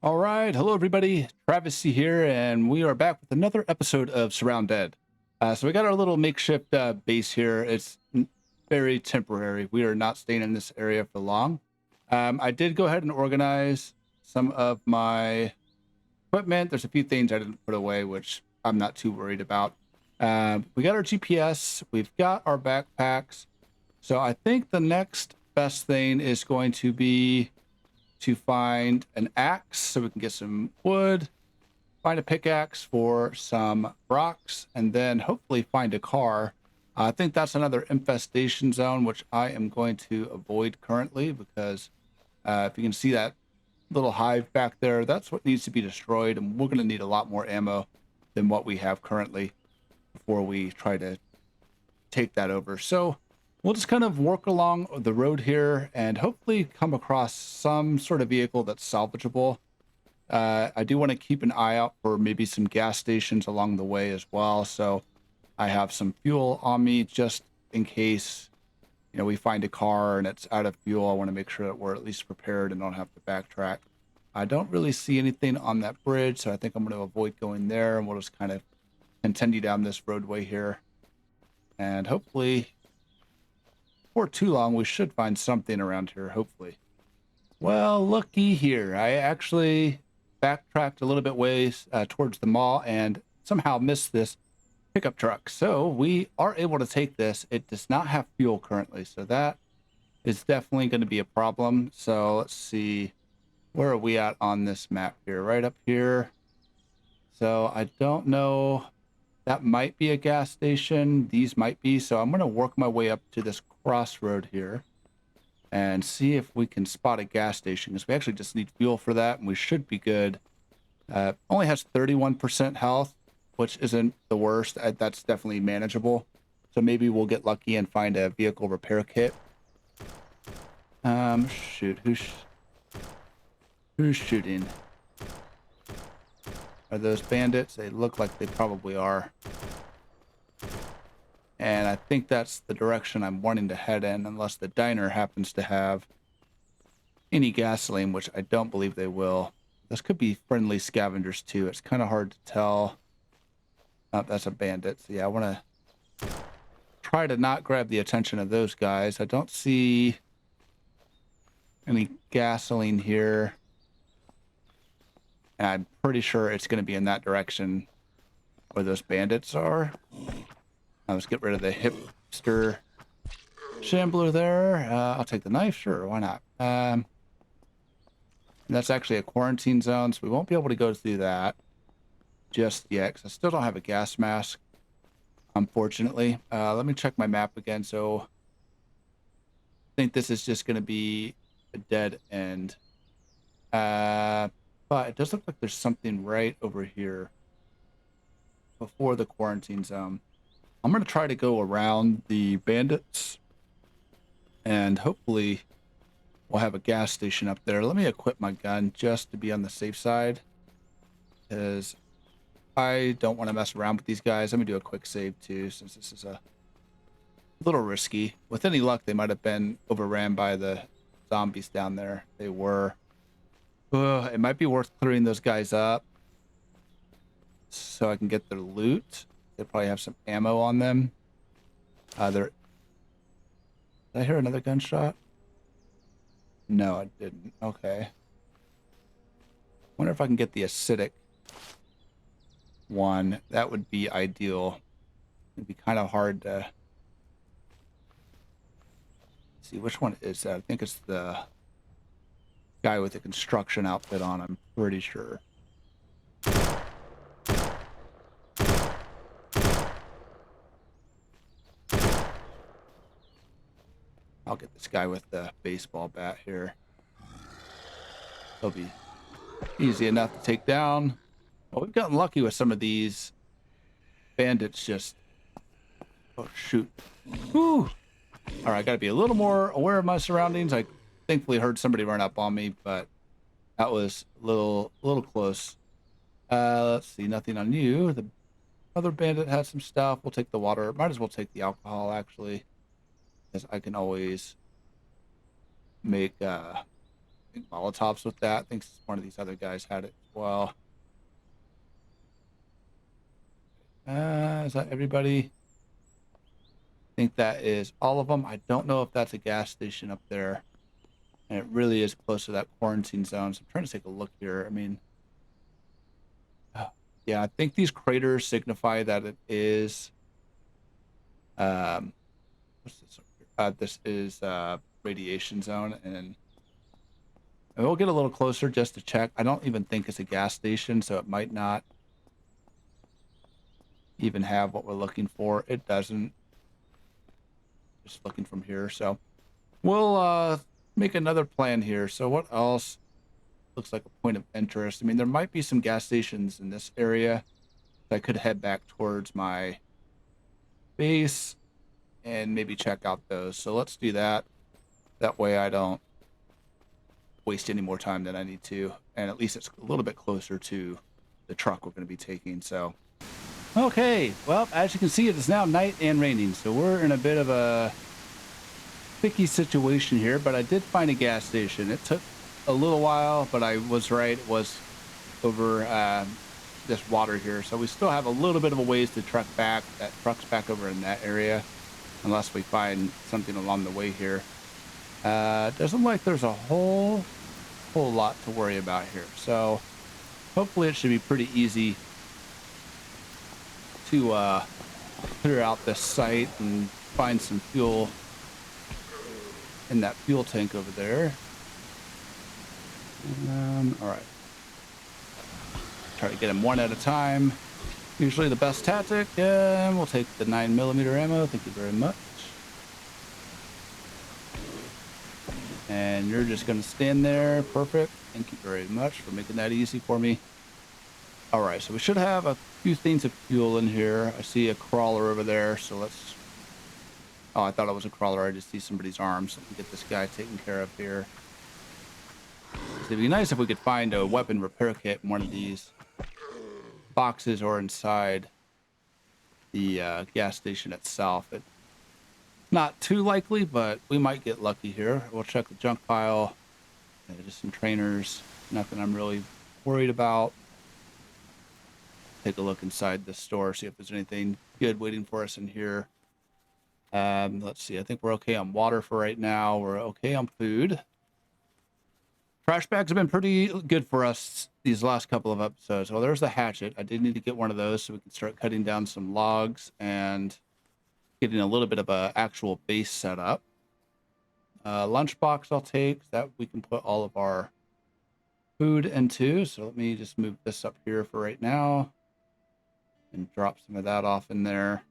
All right, hello everybody. Travis C here, and we are back with another episode of Surroundead. So we got our little makeshift base here. It's very temporary. We are not staying in this area for long. I did go ahead and organize some of my equipment. There's a few things I didn't put away, which I'm not too worried about. We got our GPS. We've got our backpacks. So I think the next best thing is going to be to find an axe so we can get some wood, find a pickaxe for some rocks, and then hopefully find a car. I think that's another infestation zone, which I am going to avoid currently because if you can see that little hive back there, that's what needs to be destroyed, and we're going to need a lot more ammo than what we have currently before we try to take that over. So we'll just kind of work along the road here and hopefully come across some sort of vehicle that's salvageable. I do want to keep an eye out for maybe some gas stations along the way as well. So I have some fuel on me just in case, we find a car and it's out of fuel. I want to make sure that we're at least prepared and don't have to backtrack. I don't really see anything on that bridge, so I think I'm going to avoid going there, and we'll just kind of continue down this roadway here. And hopefully, before too long, we should find something around here, hopefully. Well, looky here. I actually backtracked a little bit ways towards the mall and somehow missed this pickup truck. So we are able to take this. It does not have fuel currently, so that is definitely going to be a problem. So let's see. Where are we at on this map here? Right up here. So I don't know. That might be a gas station. These might be. So I'm going to work my way up to this crossroad here and see if we can spot a gas station, because we actually just need fuel for that, and we should be good. Only has 31% health, which isn't the worst. That's definitely manageable. So maybe we'll get lucky and find a vehicle repair kit. Shoot, who's shooting? Are those bandits? They look like they probably are. And I think that's the direction I'm wanting to head in, unless the diner happens to have any gasoline, which I don't believe they will. This could be friendly scavengers too. It's kind of hard to tell. Oh, that's a bandit. So yeah, I want to try to not grab the attention of those guys. I don't see any gasoline here. And I'm pretty sure it's going to be in that direction where those bandits are. Let's get rid of the hipster shambler there. I'll take the knife, sure, why not? That's actually a quarantine zone, so we won't be able to go through that just yet, because I still don't have a gas mask, unfortunately. Let me check my map again. So I think this is just going to be a dead end. But it does look like there's something right over here before the quarantine zone. I'm going to try to go around the bandits, and hopefully we'll have a gas station up there. Let me equip my gun just to be on the safe side, because I don't want to mess around with these guys. Let me do a quick save too, since this is a little risky. With any luck, they might have been overran by the zombies down there. They were. It might be worth clearing those guys up so I can get their loot. They probably have some ammo on them. Did I hear another gunshot? No, I didn't. Okay. Wonder if I can get the acidic one. That would be ideal. It'd be kind of hard to see which one is that. I think it's the guy with the construction outfit on, I'm pretty sure. I'll get this guy with the baseball bat here. He'll be easy enough to take down. Well, we've gotten lucky with some of these bandits just... Oh, shoot. Whew. All right, got to be a little more aware of my surroundings. I thankfully heard somebody run up on me, but that was a little close. Let's see, nothing on you. The other bandit has some stuff. We'll take the water. Might as well take the alcohol, actually, because I can always make think Molotovs with that. I think one of these other guys had it as well. Is that everybody? I think that is all of them. I don't know if that's a gas station up there. And it really is close to that quarantine zone. So I'm trying to take a look here. I mean, yeah, I think these craters signify that it is, um, what's this over here? This is radiation zone. And we'll get a little closer just to check. I don't even think it's a gas station, so it might not even have what we're looking for. It doesn't. Just looking from here. So we'll make another plan here. So what else looks like a point of interest? I mean, there might be some gas stations in this area that I could head back towards my base and maybe check out those. So let's do that. That way I don't waste any more time than I need to. And at least it's a little bit closer to the truck we're going to be taking. So, okay. Well, as you can see, it is now night and raining. So we're in a bit of a sticky situation here, but I did find a gas station. It took a little while, but I was right. It was over this water here. So we still have a little bit of a ways to truck back. That truck's back over in that area, unless we find something along the way here. Doesn't look like there's a whole lot to worry about here. So hopefully it should be pretty easy to clear out this site and find some fuel in that fuel tank over there. All right. Try to get them one at a time. Usually the best tactic. We'll take the 9mm ammo. Thank you very much. And you're just going to stand there. Perfect. Thank you very much for making that easy for me. All right, so we should have a few things of fuel in here. I see a crawler over there, so let's... Oh, I thought it was a crawler. I just see somebody's arms. Let me get this guy taken care of here. It'd be nice if we could find a weapon repair kit in one of these boxes or inside the gas station itself. It's not too likely, but we might get lucky here. We'll check the junk pile. Just some trainers. Nothing I'm really worried about. Take a look inside the store, see if there's anything good waiting for us in here. Let's see. I think we're okay on water for right now. We're okay on food. Trash bags have been pretty good for us these last couple of episodes. Well, there's the hatchet. I did need to get one of those so we can start cutting down some logs and getting a little bit of a actual base set up. Lunchbox I'll take. That we can put all of our food into. So let me just move this up here for right now and drop some of that off in there.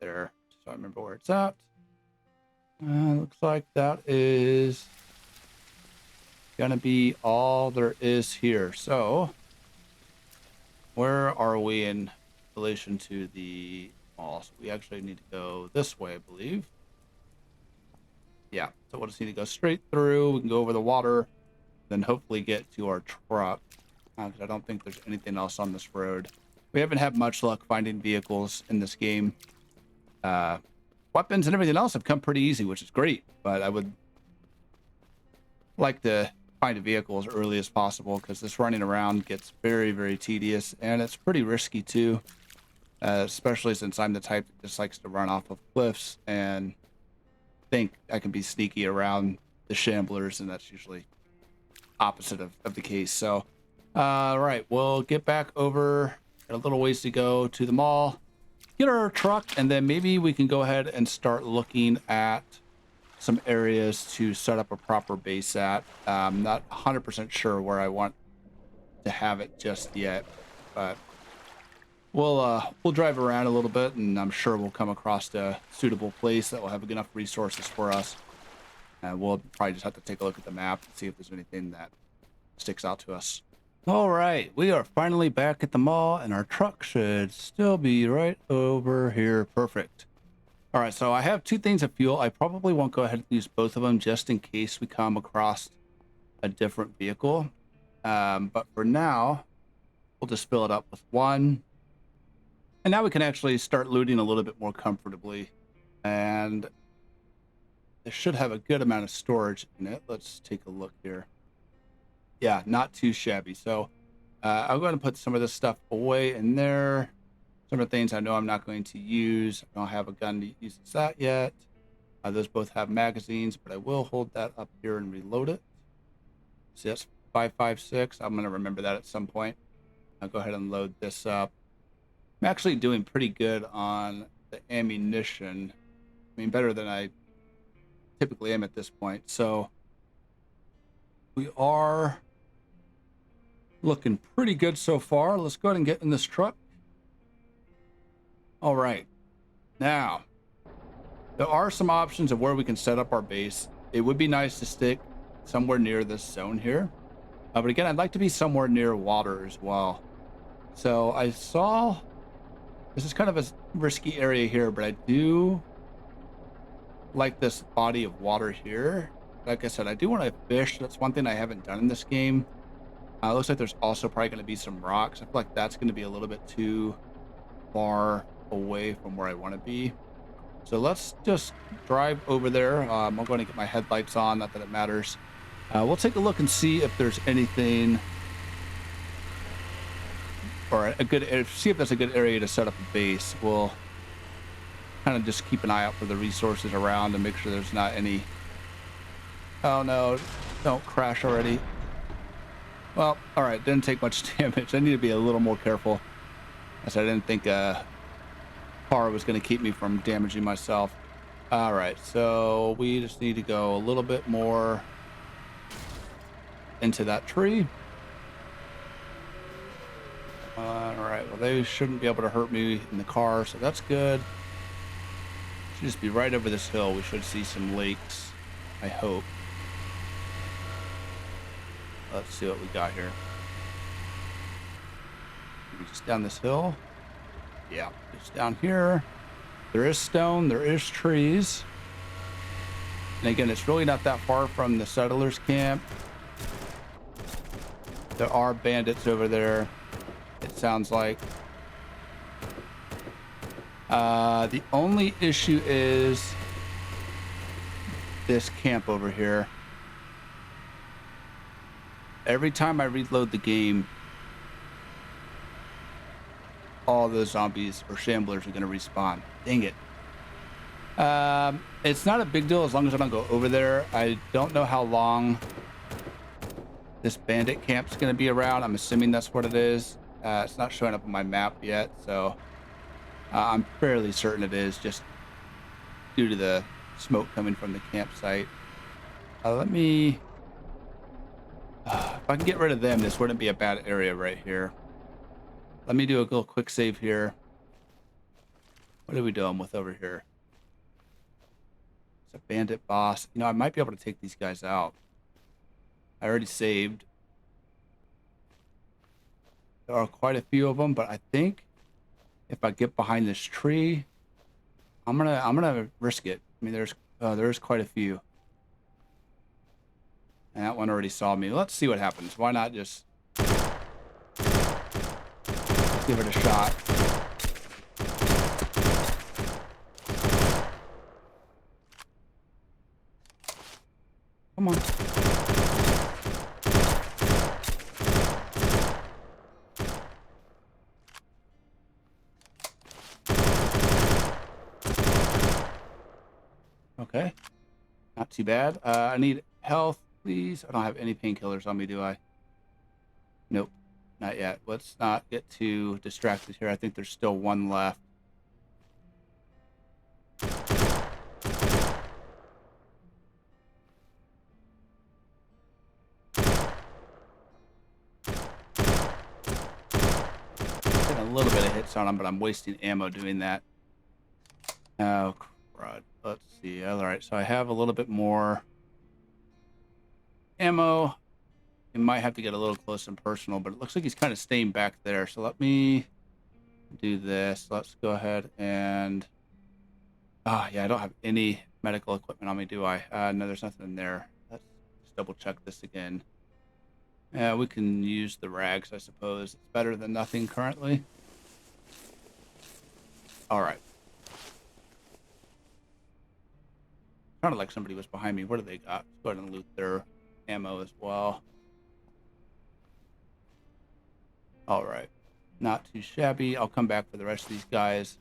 There, so I remember where it's at. Looks like that is gonna be all there is here. So where are we in relation to the mall? So we actually need to go this way, I believe. Yeah, so we'll just need to go straight through. We can go over the water, then hopefully get to our truck. Because I don't think there's anything else on this road. We haven't had much luck finding vehicles in this game. Weapons and everything else have come pretty easy, which is great, but I would like to find a vehicle as early as possible because this running around gets very, very tedious, and it's pretty risky too, especially since I'm the type that just likes to run off of cliffs and think I can be sneaky around the shamblers, and that's usually opposite of the case. So right, we'll get back over, got a little ways to go to the mall, get our truck, and then maybe we can go ahead and start looking at some areas to set up a proper base at. I'm not 100% sure where I want to have it just yet, but we'll drive around a little bit, and I'm sure we'll come across a suitable place that will have enough resources for us. And we'll probably just have to take a look at the map and see if there's anything that sticks out to us. All right, we are finally back at the mall, and our truck should still be right over here. Perfect. All right, so I have two things of fuel. I probably won't go ahead and use both of them just in case we come across a different vehicle. But for now, we'll just fill it up with one. And now we can actually start looting a little bit more comfortably. And It should have a good amount of storage in it. Let's take a look here. Yeah, not too shabby. So I'm going to put some of this stuff away in there. Some of the things I know I'm not going to use. I don't have a gun to use that yet. Those both have magazines, but I will hold that up here and reload it. See, that's 5.56. I'm going to remember that at some point. I'll go ahead and load this up. I'm actually doing pretty good on the ammunition. I mean, better than I typically am at this point. So we are looking pretty good so far. Let's go ahead and get in this truck. All right. Now, there are some options of where we can set up our base. It would be nice to stick somewhere near this zone here. But again, I'd like to be somewhere near water as well. So I saw, this is kind of a risky area here, but I do like this body of water here. Like I said, I do want to fish. That's one thing I haven't done in this game. It looks like there's also probably going to be some rocks. I feel like that's going to be a little bit too far away from where I want to be. So let's just drive over there. I'm going to get my headlights on, not that it matters. We'll take a look and see if there's anything, or see if that's a good area to set up a base. We'll kind of just keep an eye out for the resources around and make sure there's not any. Oh no, don't crash already. Well, all right, didn't take much damage. I need to be a little more careful, as I didn't think car was going to keep me from damaging myself. All right, so we just need to go a little bit more into that tree. All right, well, they shouldn't be able to hurt me in the car, so that's good. Should just be right over this hill. We should see some lakes, I hope. Let's see what we got here. Maybe just down this hill. Yeah, just down here. There is stone, there is trees. And again, it's really not that far from the settlers camp. There are bandits over there, it sounds like. The only issue is this camp over here. Every time I reload the game, all those zombies or shamblers are going to respawn. Dang it. It's not a big deal as long as I don't go over there. I don't know how long this bandit camp's going to be around. I'm assuming that's what it is. It's not showing up on my map yet, so I'm fairly certain it is, just due to the smoke coming from the campsite. Let me... if I can get rid of them, this wouldn't be a bad area right here. Let me do a little quick save here. What are we doing with over here? It's a bandit boss. You know, I might be able to take these guys out. I already saved. There are quite a few of them, but I think if I get behind this tree, I'm gonna risk it. I mean, there's quite a few. And that one already saw me. Let's see what happens. Why not just give it a shot? Come on. Okay. Not too bad. I need health, please. I don't have any painkillers on me, do I? Nope. Not yet. Let's not get too distracted here. I think there's still one left. Getting a little bit of hits on him, but I'm wasting ammo doing that. Oh, crud. Let's see. All right, so I have a little bit more ammo. You might have to get a little close and personal, but it looks like he's kind of staying back there. So let me do this. Let's go ahead and... yeah, I don't have any medical equipment on me, do I? No, there's nothing in there. Let's just double check this again. Yeah, we can use the rags, I suppose. It's better than nothing currently. All right. Sounded like somebody was behind me. What do they got? Let's go ahead and loot their ammo as well. All right. Not too shabby. I'll come back for the rest of these guys.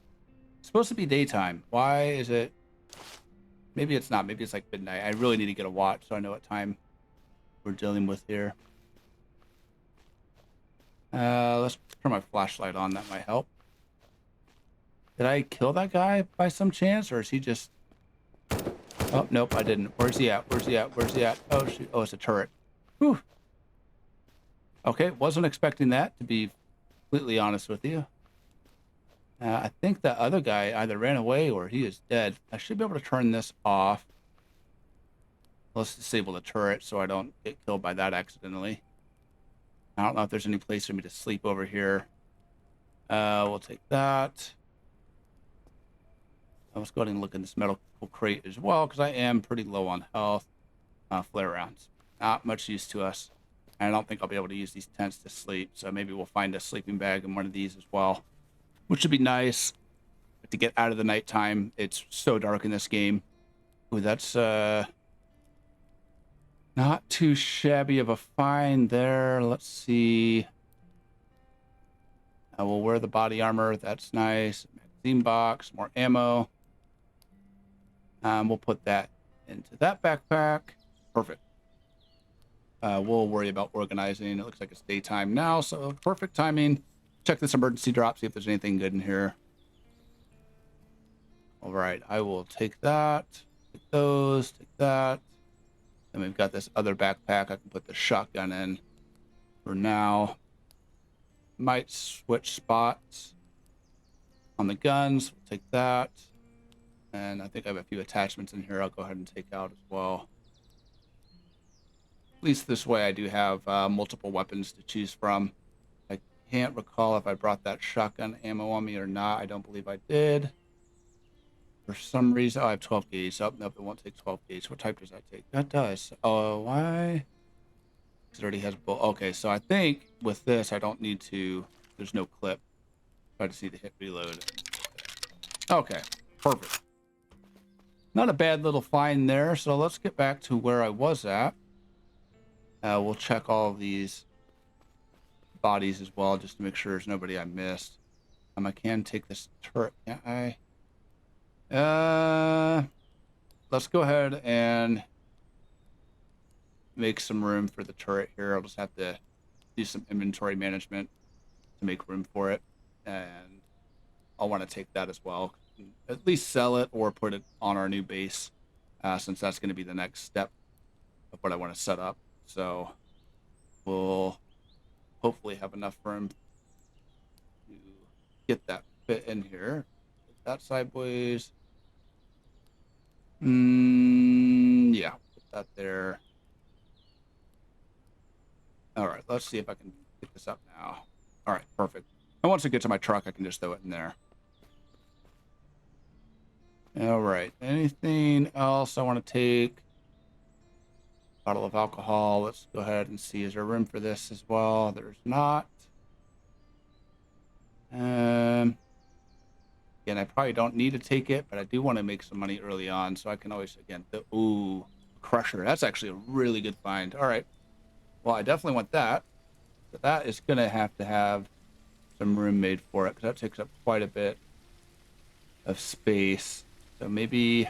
It's supposed to be daytime. Why is it? Maybe it's not. Maybe it's like midnight. I really need to get a watch so I know what time we're dealing with here. Let's turn my flashlight on. That might help. Did I kill that guy by some chance, or is he just... Oh, nope, I didn't. Where's he at? Where's he at? Where's he at? Oh, shoot. Oh, it's a turret. Whew. Okay, wasn't expecting that, to be completely honest with you. I think that other guy either ran away or he is dead. I should be able to turn this off. Let's disable the turret so I don't get killed by that accidentally. I don't know if there's any place for me to sleep over here. We'll take that. Let's go ahead and look in this medical crate as well, because I am pretty low on health. Flare rounds. Not much use to us. I don't think I'll be able to use these tents to sleep, so maybe we'll find a sleeping bag in one of these as well, which would be nice to get out of the nighttime. It's so dark in this game. Ooh, that's not too shabby of a find there. Let's see. We'll wear the body armor. That's nice. Magazine box, more ammo. We'll put that into that backpack. Perfect. We'll worry about organizing. It looks like it's daytime now, so perfect timing. Check this emergency drop, see if there's anything good in here. All right, I will take that. Take those, take that. And we've got this other backpack I can put the shotgun in for now. Might switch spots on the guns. We'll take that. And I think I have a few attachments in here I'll go ahead and take out as well. At least this way I do have multiple weapons to choose from. I can't recall if I brought that shotgun ammo on me or not. I don't believe I did. For some reason, oh, I have 12 gauge. Oh, nope, it won't take 12 gauge. What type does that take? That does. Oh, why? Because it already has a bullet. Okay, so I think with this, I don't need to... There's no clip. I just need to hit reload. Okay, perfect. Not a bad little find there. So let's get back to where I was at. We'll check all of these bodies as well, just to make sure there's nobody I missed. I can take this turret, can't I? Let's go ahead and make some room for the turret here. I'll just have to do some inventory management to make room for it, and I'll want to take that as well. At least sell it or put it on our new base, since that's going to be the next step of what I want to set up. So we'll hopefully have enough room to get that fit in here. Put that sideways. Yeah, put that there. All right, let's see if I can pick this up now. All right, perfect. And once it gets to my truck, I can just throw it in there. All right, anything else I want to take? Bottle of alcohol. Let's go ahead and see. Is there room for this as well? There's not. Again, I probably don't need to take it, but I do want to make some money early on, so I can always, again, ooh, crusher. That's actually a really good find. All right. Well, I definitely want that. But that is going to have some room made for it, because that takes up quite a bit of space. So maybe,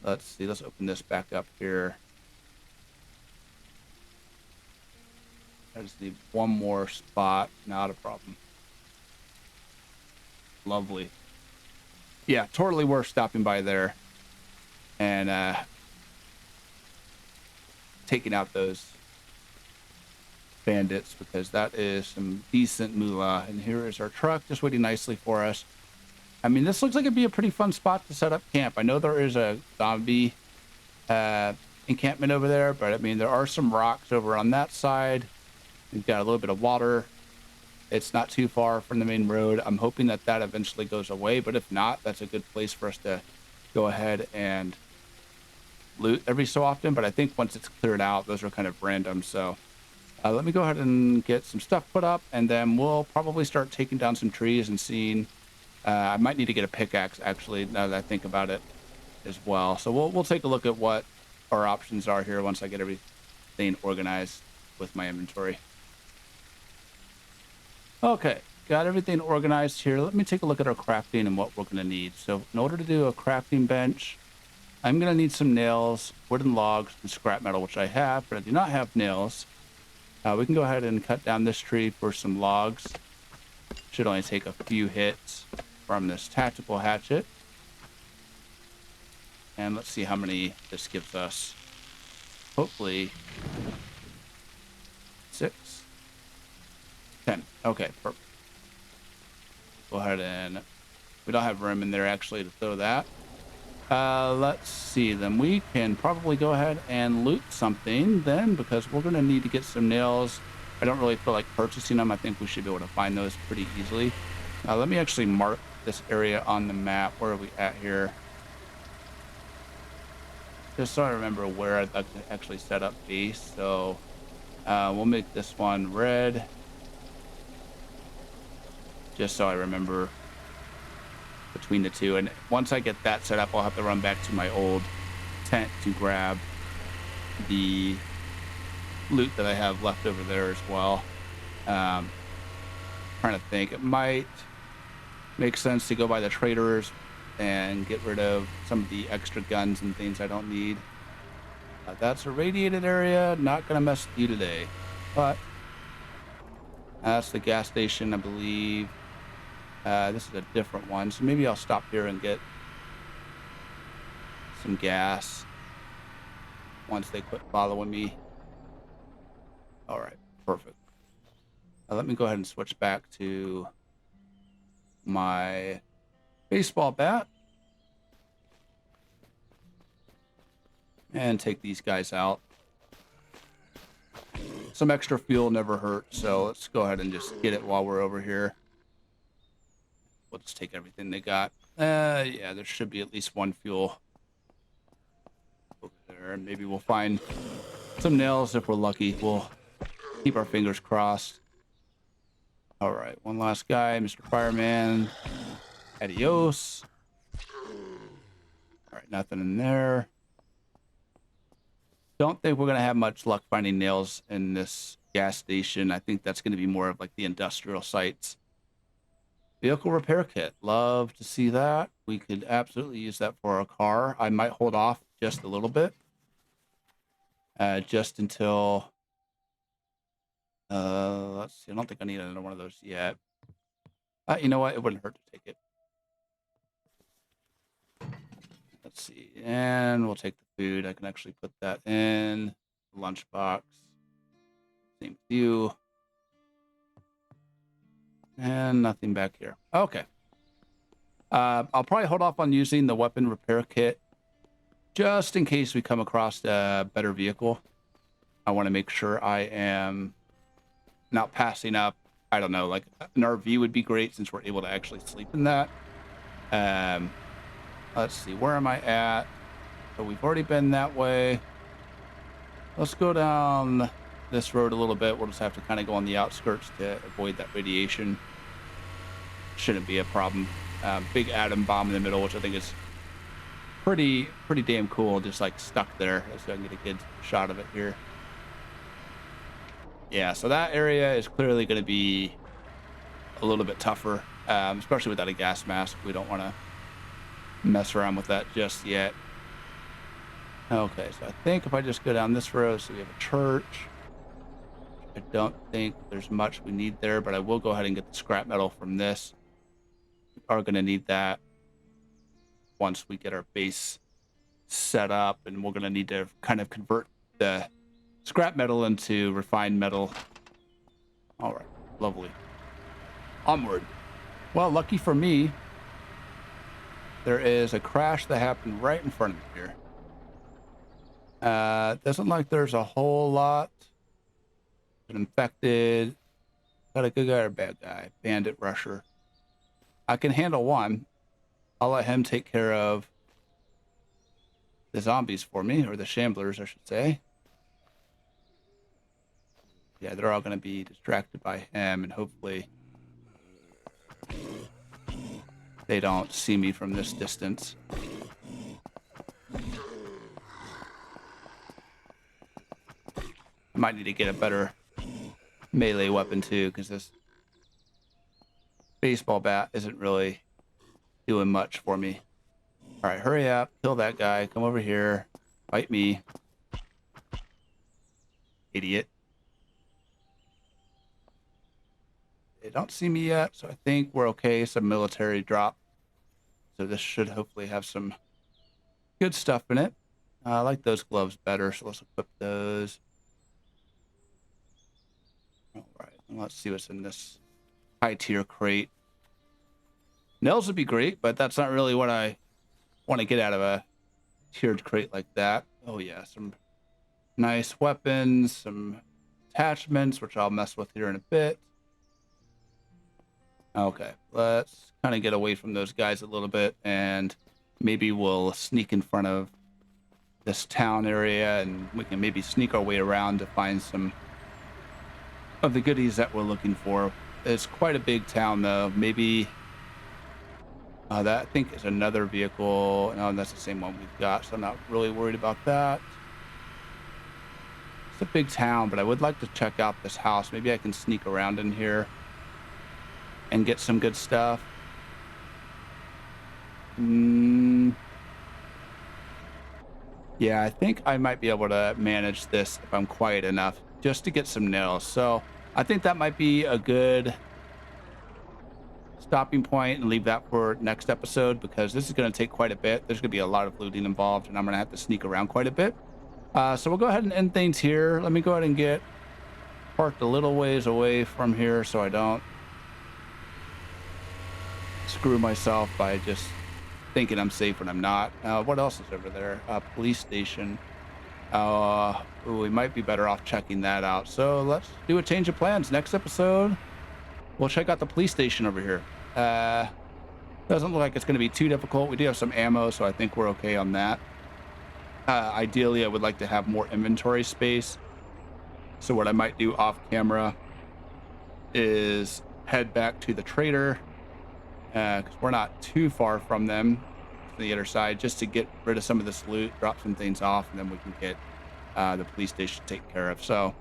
let's see, let's open this back up here. I just need one more spot. Not a problem. Lovely. Yeah, totally worth stopping by there and taking out those bandits, because that is some decent moolah. And here is our truck just waiting nicely for us. I mean, this looks like it'd be a pretty fun spot to set up camp. I know there is a zombie encampment over there, but I mean, there are some rocks over on that side. We've got a little bit of water. It's not too far from the main road. I'm hoping that that eventually goes away, but if not, that's a good place for us to go ahead and loot every so often. But I think once it's cleared out, those are kind of random. So let me go ahead and get some stuff put up, and then we'll probably start taking down some trees and seeing. I might need to get a pickaxe, actually, now that I think about it. as well. So we'll take a look at what our options are here once I get everything organized with my inventory. Okay, got everything organized here. Let me take a look at our crafting and what we're going to need. So in order to do a crafting bench, I'm going to need some nails, wooden logs, and scrap metal, which I have, but I do not have nails. We can go ahead and cut down this tree for some logs. Should only take a few hits from this tactical hatchet. And let's see how many this gives us. Hopefully 6, 10. Okay, perfect. Go ahead and we don't have room in there actually to throw that. Let's see, then we can probably go ahead and loot something then, because we're going to need to get some nails. I don't really feel like purchasing them. I think we should be able to find those pretty easily. Let me actually mark this area on the map. Where are we at here? Just so I remember where I'd like to actually set up base. So we'll make this one red. Just so I remember between the two. And once I get that set up, I'll have to run back to my old tent to grab the loot that I have left over there as well. Trying to think, it might make sense to go by the traders and get rid of some of the extra guns and things I don't need. That's a radiated area, not gonna mess with you today, but that's the gas station, I believe. This is a different one, so maybe I'll stop here and get some gas once they quit following me. All right, perfect. Let me go ahead and switch back to my baseball bat and take these guys out. Some extra fuel never hurts, so let's go ahead and just get it while we're over here. We'll just take everything they got. Yeah, there should be at least one fuel over there. Maybe we'll find some nails if we're lucky. We'll keep our fingers crossed. All right, one last guy, Mr. Fireman. Adios. All right, nothing in there. Don't think we're going to have much luck finding nails in this gas station. I think that's going to be more of like the industrial sites. Vehicle repair kit. Love to see that. We could absolutely use that for our car. I might hold off just a little bit. Just until... let's see. I don't think I need another one of those yet. You know what? It wouldn't hurt to take it. Let's see. And we'll take the food. I can actually put that in the lunchbox. Same with you. And nothing back here. Okay. I'll probably hold off on using the weapon repair kit just in case we come across a better vehicle. I want to make sure I am not passing up. I don't know, like an RV would be great since we're able to actually sleep in that. Let's see, where am I at? So we've already been that way. Let's go down this road a little bit. We'll just have to kind of go on the outskirts to avoid that radiation. Shouldn't be a problem. Big atom bomb in the middle, which I think is pretty damn cool. Just like stuck there, so I can get a good shot of it here. Yeah, so that area is clearly going to be a little bit tougher, especially without a gas mask. We don't want to mess around with that just yet. Okay, so I think if I just go down this road, so we have a church. I don't think there's much we need there, but I will go ahead and get the scrap metal from this. We are going to need that once we get our base set up, and we're going to need to kind of convert the scrap metal into refined metal. All right, lovely. Onward. Well, lucky for me, there is a crash that happened right in front of me here. Doesn't like there's a whole lot. An infected. Got a good guy or a bad guy? Bandit rusher. I can handle one. I'll let him take care of the zombies for me, or the shamblers, I should say. Yeah, they're all going to be distracted by him, and hopefully they don't see me from this distance. I might need to get a better melee weapon too, because this baseball bat isn't really doing much for me. All right, hurry up, kill that guy, come over here, fight me. Idiot. They don't see me yet, so I think we're okay. Some military drop. So this should hopefully have some good stuff in it. I like those gloves better, so let's equip those. All right, let's see what's in this high tier crate. Nails would be great, but that's not really what I want to get out of a tiered crate like that. Oh yeah, some nice weapons, some attachments, which I'll mess with here in a bit. Okay, let's kind of get away from those guys a little bit, and maybe we'll sneak in front of this town area, and we can maybe sneak our way around to find some of the goodies that we're looking for. It's quite a big town, though. Maybe that I think is another vehicle. No, that's the same one we've got, so I'm not really worried about that. It's a big town, but I would like to check out this house. Maybe I can sneak around in here and get some good stuff. Yeah, I think I might be able to manage this if I'm quiet enough just to get some nails. So I think that might be a good stopping point and leave that for next episode, because this is going to take quite a bit. There's going to be a lot of looting involved, and I'm going to have to sneak around quite a bit. So we'll go ahead and end things here. Let me go ahead and get parked a little ways away from here so I don't screw myself by just thinking I'm safe when I'm not. What else is over there? Police station. We might be better off checking that out. So let's do a change of plans. Next episode, we'll check out the police station over here. Doesn't look like it's going to be too difficult. We do have some ammo, so I think we're okay on that. Ideally, I would like to have more inventory space. So what I might do off camera is head back to the trader, because we're not too far from them to the other side, just to get rid of some of this loot, drop some things off, and then we can get the police station taken care of. So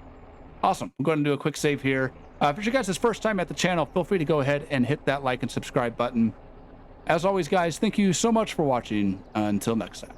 awesome. I'm going to do a quick save here. If it's your guys' first time at the channel, feel free to go ahead and hit that like and subscribe button. As always, guys, thank you so much for watching. Until next time.